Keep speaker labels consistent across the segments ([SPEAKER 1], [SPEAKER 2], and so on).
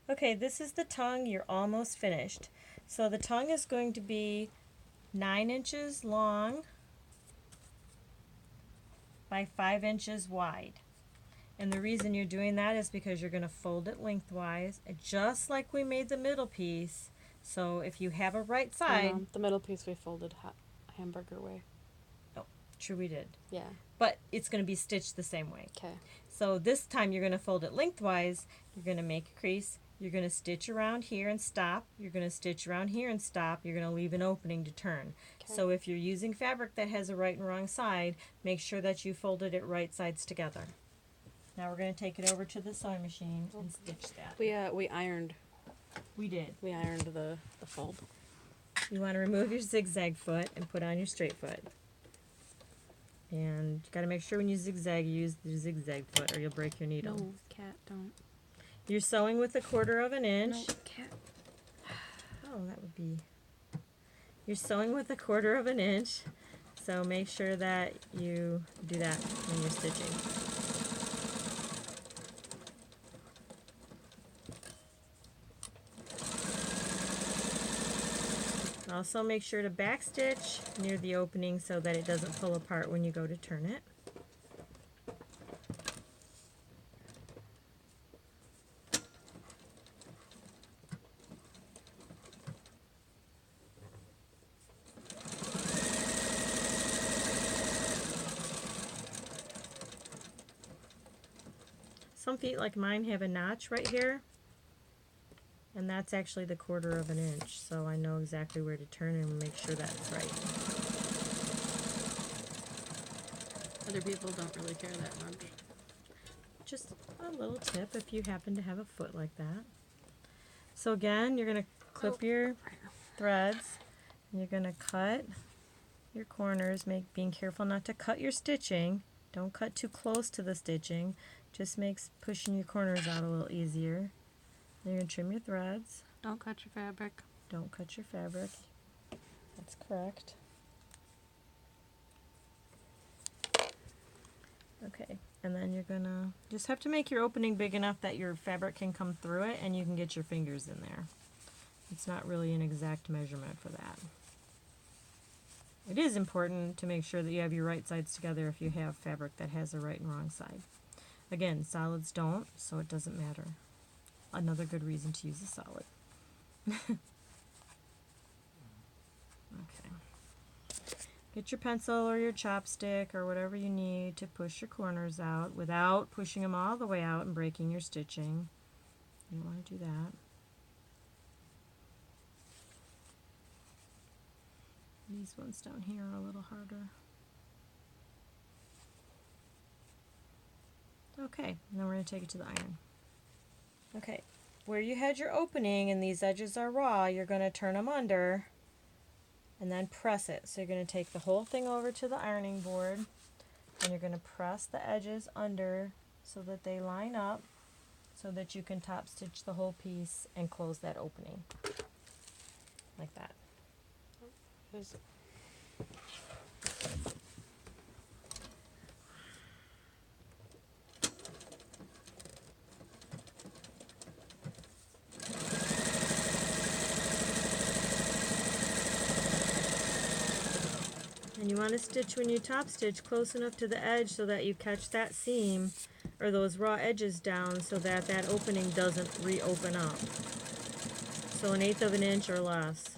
[SPEAKER 1] Okay, this is the tongue. You're almost finished. So the tongue is going to be 9 inches long by 5 inches wide. And the reason you're doing that is because you're going to fold it lengthwise, just like we made the middle piece. So if you have a right
[SPEAKER 2] Oh,
[SPEAKER 1] side,
[SPEAKER 2] no, the middle piece we folded hamburger way.
[SPEAKER 1] oh, true we did.
[SPEAKER 2] Yeah.
[SPEAKER 1] But it's going to be stitched the same way.
[SPEAKER 2] Okay.
[SPEAKER 1] So this time you're going to fold it lengthwise. You're going to make a crease. You're going to stitch around here and stop. You're going to stitch around here and stop. You're going to leave an opening to turn.
[SPEAKER 2] Okay.
[SPEAKER 1] So if you're using fabric that has a right and wrong side, make sure that you folded it right sides together. Now we're going to take it over to the sewing machine and stitch that.
[SPEAKER 2] We ironed.
[SPEAKER 1] We did.
[SPEAKER 2] We ironed the fold.
[SPEAKER 1] You want to remove your zigzag foot and put on your straight foot. And you got to make sure when you zigzag, you use the zigzag foot or you'll break your needle.
[SPEAKER 2] No, cat, don't.
[SPEAKER 1] You're sewing with 1/4 of an inch.
[SPEAKER 2] No, cat.
[SPEAKER 1] Oh, that would be... You're sewing with 1/4 of an inch, so make sure that you do that when you're stitching. Also make sure to backstitch near the opening so that it doesn't pull apart when you go to turn it. Some feet like mine have a notch right here, and that's actually the 1/4 of an inch, so I know exactly where to turn and make sure that's right.
[SPEAKER 2] Other people don't really care that much.
[SPEAKER 1] Just a little tip if you happen to have a foot like that. So again, you're going to clip your threads, and you're going to cut your corners, being careful not to cut your stitching. Don't cut too close to the stitching. Just makes pushing your corners out a little easier. Then you're going to trim your threads.
[SPEAKER 2] Don't cut your fabric.
[SPEAKER 1] Don't cut your fabric. That's correct. Okay, and then you're gonna just have to make your opening big enough that your fabric can come through it and you can get your fingers in there. It's not really an exact measurement for that. It is important to make sure that you have your right sides together if you have fabric that has a right and wrong side. Again, solids don't, so it doesn't matter. Another good reason to use a solid. Okay. Get your pencil or your chopstick or whatever you need to push your corners out without pushing them all the way out and breaking your stitching. You don't want to do that. These ones down here are a little harder. Okay, and then we're going to take it to the iron. Okay, where you had your opening and these edges are raw, you're going to turn them under and then press it. So you're going to take the whole thing over to the ironing board and you're going to press the edges under so that they line up so that you can top stitch the whole piece and close that opening like that. And you want to stitch when you top stitch close enough to the edge so that you catch that seam or those raw edges down so that that opening doesn't reopen up. So 1/8 of an inch or less.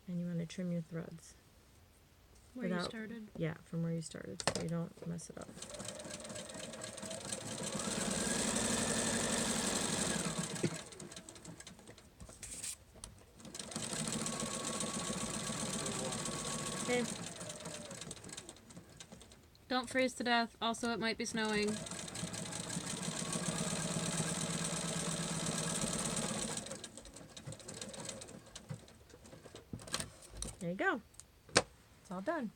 [SPEAKER 1] And you want to trim your threads.
[SPEAKER 2] Where you started?
[SPEAKER 1] Yeah, from where you started so you don't mess it up. Okay.
[SPEAKER 2] Don't freeze to death. Also, it might be snowing.
[SPEAKER 1] There you go. It's all done.